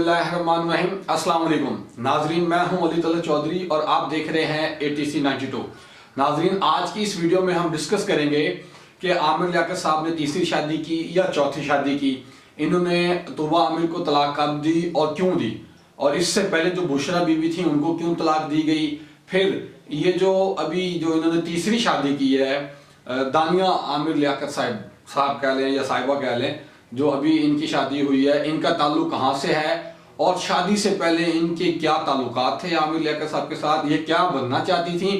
बिस्मिल्लाहिर्रहमानिर्रहीम। अस्सलाम वालेकुम नाजरीन, मैं हूं अली तलत चौधरी और आप देख रहे हैं ATC 92। नाजरीन, आज की इस वीडियो में हम डिस्कस करेंगे कि आमिर लियाकत साहब ने तीसरी शादी की या चौथी शादी की, इन्होंने तौबा आमिर को तलाक कब दी और क्यों दी, और इससे पहले जो बुशरा बीवी थी उनको क्यों तलाक दी गई। फिर ये जो अभी जो इन्होंने तीसरी शादी की है दानिया आमिर लियाकत साहब कह लें या साहिबा कह लें, जो अभी इनकी शादी हुई है, इनका ताल्लुक कहाँ से है और शादी से पहले इनके क्या ताल्लुकात थे आमिर लियाकत साहब के साथ, ये क्या बनना चाहती थी,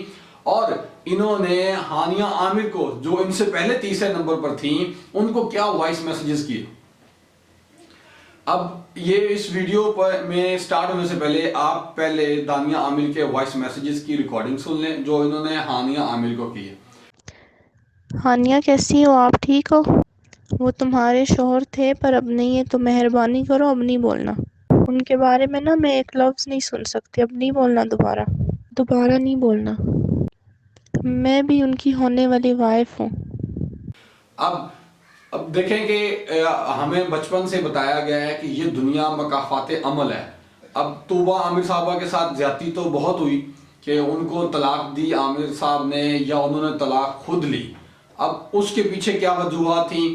और इन्होंने हानिया आमिर को जो इनसे पहले तीसरे नंबर पर थी उनको क्या वॉइस मैसेजेस किए। अब ये इस वीडियो पर में स्टार्ट होने से पहले आप पहले दानिया आमिर के वॉइस मैसेजेस की रिकॉर्डिंग सुन लें जो इन्होंने हानिया आमिर को की है। हानिया, कैसी हो आप? ठीक हो? वो तुम्हारे शोहर थे पर अब नहीं है, तो मेहरबानी करो अब नहीं बोलना उनके बारे में ना। मैं एक लफ्ज़ नहीं सुन सकती, अब नहीं बोलना, दोबारा नहीं बोलना। मैं भी उनकी होने वाली वाइफ हूँ। अब देखें कि हमें बचपन से बताया गया है कि ये दुनिया मकाफात अमल है। अब तौबा आमिर साहबा के साथ ज्यादती तो बहुत हुई कि उनको तलाक दी आमिर साहब ने या उन्होंने तलाक खुद ली। अब उसके पीछे क्या वजूहात थी,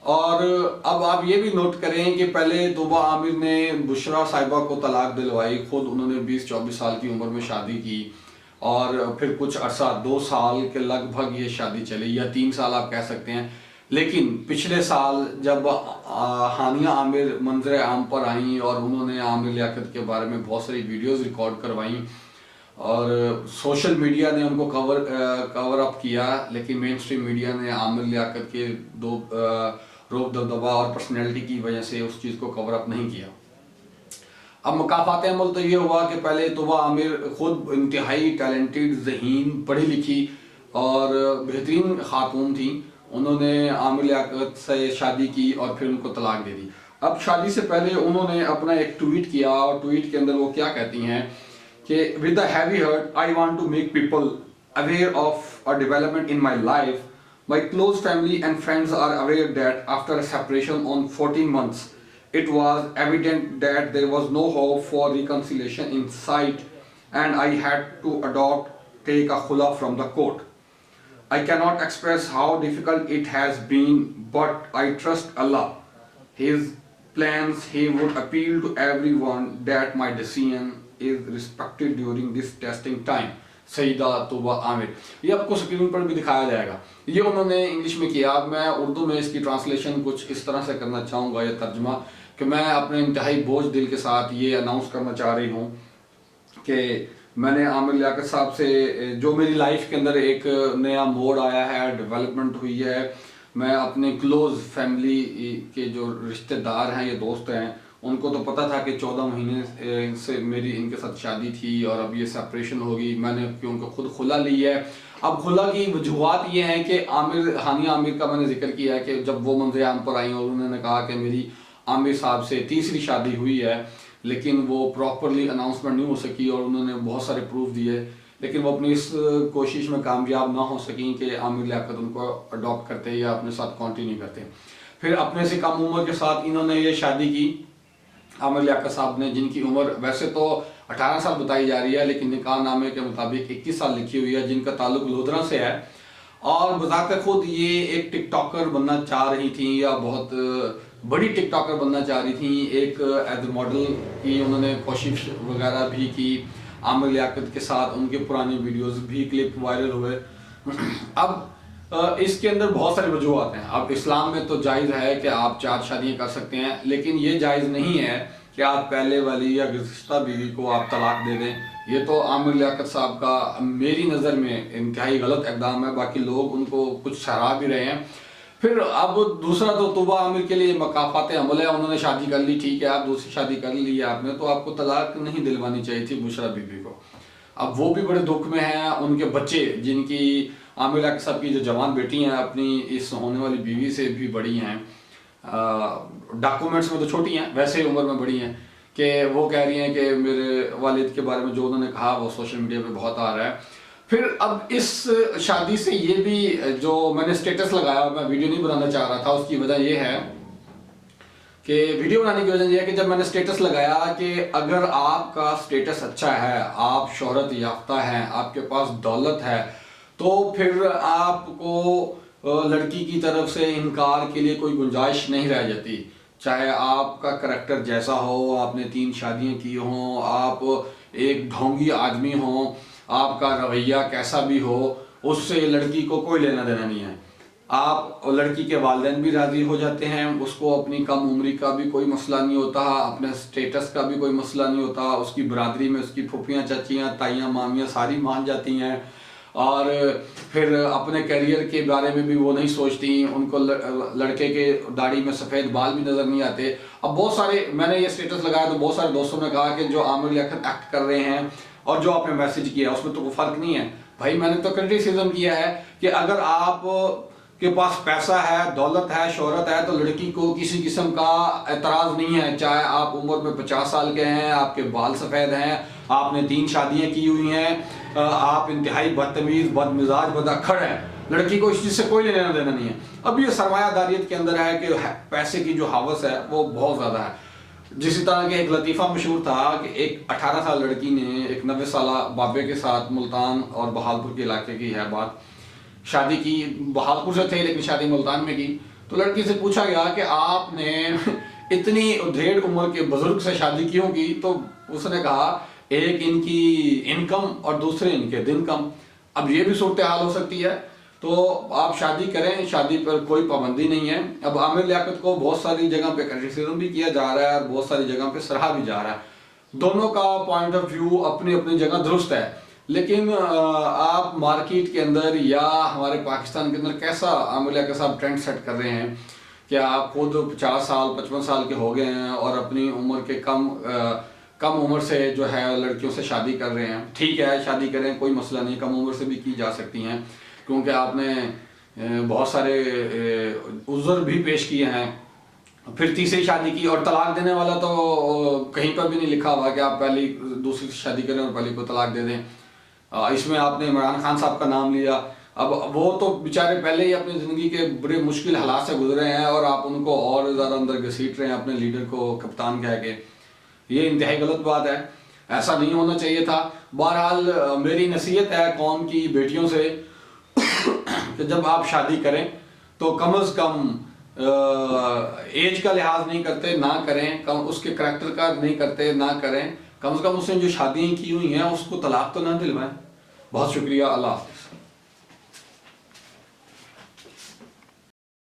और अब आप ये भी नोट करें कि पहले तौबा आमिर ने बुशरा साहिबा को तलाक दिलवाई, खुद उन्होंने 20-24 साल की उम्र में शादी की, और फिर कुछ अरसा 2 साल के लगभग ये शादी चली या 3 साल आप कह सकते हैं। लेकिन पिछले साल जब हानिया आमिर मंजर आम पर आई और उन्होंने आमिर लियाकत के बारे में बहुत सारी वीडियोस रिकॉर्ड करवाई और सोशल मीडिया ने उनको कवर अप किया, लेकिन मेन स्ट्रीम मीडिया ने आमिर लियाकत के रोब दबदबा और पर्सनैलिटी की वजह से उस चीज़ को कवर अप नहीं किया। अब मकाफात अमल तो ये हुआ कि पहले तौबा आमिर खुद इंतहाई टैलेंटेड, ज़हीन, पढ़ी लिखी और बेहतरीन खातून थी। उन्होंने आमिर लियाकत से शादी की और फिर उनको तलाक दे दी। अब शादी से पहले उन्होंने अपना एक ट्वीट किया और ट्वीट के अंदर वो क्या कहती हैं कि with a heavy heart I want to make people aware of a development in my life. My close family and friends are aware that after a separation on 14 months it was evident that there was no hope for reconciliation in sight and I had to take a khula from the court. I cannot express how difficult it has been, but I trust Allah. His plans, He would appeal to everyone that my decision is respected during this testing time. Syeda Tauba Aamir, ये आपको screen पर भी दिखाया जाएगा। ये उन्होंने English में किया। मैं उर्दू में इसकी ट्रांसलेशन कुछ इस तरह से करना चाहूँगा या तर्जमा, कि मैं अपने इंतहाई बोझ दिल के साथ ये अनाउंस करना चाह रही हूँ कि मैंने आमिर लियाकत साहब से जो मेरी लाइफ के अंदर एक नया मोड़ आया है, डेवलपमेंट हुई है। मैं अपने क्लोज फैमिली के जो रिश्तेदार हैं, ये दोस्त हैं, उनको तो पता था कि 14 महीने से मेरी इनके साथ शादी थी और अब ये सेपरेशन होगी। मैंने उनको खुद खुला ली है। अब खुला की वजूहात ये हैं कि हानिया आमिर का मैंने जिक्र किया है कि जब वो मंजर आम पर आई और उन्होंने कहा कि मेरी आमिर साहब से तीसरी शादी हुई है, लेकिन वो प्रॉपरली अनाउंसमेंट नहीं हो सकी और उन्होंने बहुत सारे प्रूफ दिए, लेकिन वो अपनी इस कोशिश में कामयाब ना हो सकी कि आमिर लियाकत उनको अडॉप्ट करते या अपने साथ कंटिन्यू करते। फिर अपने से कम उम्र के साथ इन्होंने ये शादी की आमिर लियाकत साहब ने, जिनकी उम्र वैसे तो 18 साल बताई जा रही है, लेकिन निकाह नामे के मुताबिक 21 साल लिखी हुई है, जिनका ताल्लुक लोधरा से है। और बज़ात खुद ये एक टिकटॉकर बनना चाह रही थी या बहुत बड़ी टिकटॉकर बनना चाह रही थी। एक एज मॉडल की उन्होंने कोशिश वगैरह भी की आमिर लियाकत के साथ, उनके पुराने वीडियोस भी क्लिप वायरल हुए। अब इसके अंदर बहुत सारी वजूहत हैं। अब इस्लाम में तो जायज़ है कि आप 4 शादियाँ कर सकते हैं, लेकिन ये जायज़ नहीं है कि आप पहले वाली या गुज़िश्ता बीवी को आप तलाक दे दें। ये तो आमिर लियाकत साहब का मेरी नज़र में इंतहाई गलत इक़दाम है। बाकी लोग उनको कुछ सराह भी रहे हैं। फिर अब दूसरा तो तौबा आमिर के लिए मकाफात अमल है। उन्होंने शादी कर ली, ठीक है, आप दूसरी शादी कर ली है आपने, तो आपको तलाक नहीं दिलवानी चाहिए थी बुशरा बीबी को। अब वो भी बड़े दुख में हैं। उनके बच्चे, जिनकी आमिर लियाकत साहब की जो जवान बेटी हैं, अपनी इस होने वाली बीवी से भी बड़ी हैं, डॉक्यूमेंट्स में तो छोटी हैं, वैसे उम्र में बड़ी हैं, कि वो कह रही हैं कि मेरे वालिद के बारे में जो उन्होंने कहा वो सोशल मीडिया पे बहुत आ रहा है। फिर अब इस शादी से ये भी जो मैंने स्टेटस लगाया, मैं वीडियो नहीं बनाना चाह रहा था, उसकी वजह ये है کہ ویڈیو بنانے کی وجہ یہ ہے کہ جب میں نے سٹیٹس لگایا کہ اگر آپ کا سٹیٹس اچھا ہے، آپ شہرت یافتہ ہیں، آپ کے پاس دولت ہے، تو پھر آپ کو لڑکی کی طرف سے انکار کے لیے کوئی گنجائش نہیں رہ جاتی. چاہے آپ کا کریکٹر جیسا ہو، آپ نے 3 شادیاں کی ہوں، آپ ایک ڈھونگی آدمی ہوں، آپ کا رویہ کیسا بھی ہو، اس سے لڑکی کو کوئی لینا دینا نہیں ہے. آپ لڑکی کے والدین بھی راضی ہو جاتے ہیں، اس کو اپنی کم عمری کا بھی کوئی مسئلہ نہیں ہوتا، اپنے سٹیٹس کا بھی کوئی مسئلہ نہیں ہوتا، اس کی برادری میں اس کی پھوپھیاں چچیاں تائیاں مامیاں ساری مان جاتی ہیں، اور پھر اپنے کیریئر کے بارے میں بھی وہ نہیں سوچتی، ان کو لڑکے کے داڑھی میں سفید بال بھی نظر نہیں آتے. اب بہت سارے میں نے یہ سٹیٹس لگایا تو بہت سارے دوستوں نے کہا کہ جو عامر لیاقت ایکٹ کر رہے ہیں اور جو آپ نے میسج کیا اس میں تو کوئی فرق نہیں ہے. بھائی میں نے تو کرٹیسزم کیا ہے کہ اگر آپ کے پاس پیسہ ہے، دولت ہے، شہرت ہے، تو لڑکی کو کسی قسم کا اعتراض نہیں ہے، چاہے آپ عمر میں 50 سال کے ہیں، آپ کے بال سفید ہیں، آپ نے 3 شادیاں کی ہوئی ہیں، آپ انتہائی بدتمیز، بد مزاج، بد اکھڑ ہیں، لڑکی کو اس چیز سے کوئی لینا دینا نہیں ہے. اب یہ سرمایہ داریت کے اندر ہے کہ پیسے کی جو ہوس ہے وہ بہت زیادہ ہے. جسی طرح کہ ایک لطیفہ مشہور تھا کہ ایک 18 سال لڑکی نے ایک 90 سالہ بابے کے ساتھ، ملتان اور بہالپور کے علاقے کی ہے بات، شادی کی. بہالپور سے تھے لیکن شادی ملتان میں کی. تو لڑکی سے پوچھا گیا کہ آپ نے اتنی ڈھیڑ عمر کے بزرگ سے شادی کیوں کی؟ تو اس نے کہا ایک ان کی انکم اور دوسرے ان کے دن کم. اب یہ بھی صورتحال ہو سکتی ہے، تو آپ شادی کریں، شادی پر کوئی پابندی نہیں ہے. اب عامر لیاقت کو بہت ساری جگہ پہ کرٹیسزم بھی کیا جا رہا ہے اور بہت ساری جگہ پہ سراہا بھی جا رہا ہے. دونوں کا پوائنٹ آف ویو اپنی اپنی جگہ درست ہے، لیکن آپ مارکیٹ کے اندر یا ہمارے پاکستان کے اندر کیسا عامر لیاقت صاحب ٹرینڈ سیٹ کر رہے ہیں کہ آپ خود 50 سال 55 سال کے ہو گئے ہیں اور اپنی عمر کے کم عمر سے جو ہے لڑکیوں سے شادی کر رہے ہیں. ٹھیک ہے، شادی کریں، کوئی مسئلہ نہیں، کم عمر سے بھی کی جا سکتی ہیں، کیونکہ آپ نے بہت سارے عذر بھی پیش کیے ہیں. پھر تیسری شادی کی، اور طلاق دینے والا تو کہیں پر بھی نہیں لکھا ہوا کہ آپ پہلی دوسری شادی کریں اور پہلی کو طلاق دے دیں. اس میں آپ نے عمران خان صاحب کا نام لیا. اب وہ تو بیچارے پہلے ہی اپنی زندگی کے بڑے مشکل حالات سے گزرے ہیں اور آپ ان کو اور زیادہ اندر گھسیٹ رہے ہیں اپنے لیڈر کو کپتان کہہ کے. یہ انتہائی غلط بات ہے، ایسا نہیں ہونا چاہیے تھا. بہرحال میری نصیحت ہے قوم کی بیٹیوں سے کہ جب آپ شادی کریں تو کم از کم ایج کا لحاظ نہیں کرتے نہ کریں، اس کے کریکٹر کا نہیں کرتے نہ کریں، کم از کم اس نے جو شادیاں کی ہوئی ہیں اس کو طلاق تو نہ دلوائیں. بہت شکریہ، اللہ حافظ.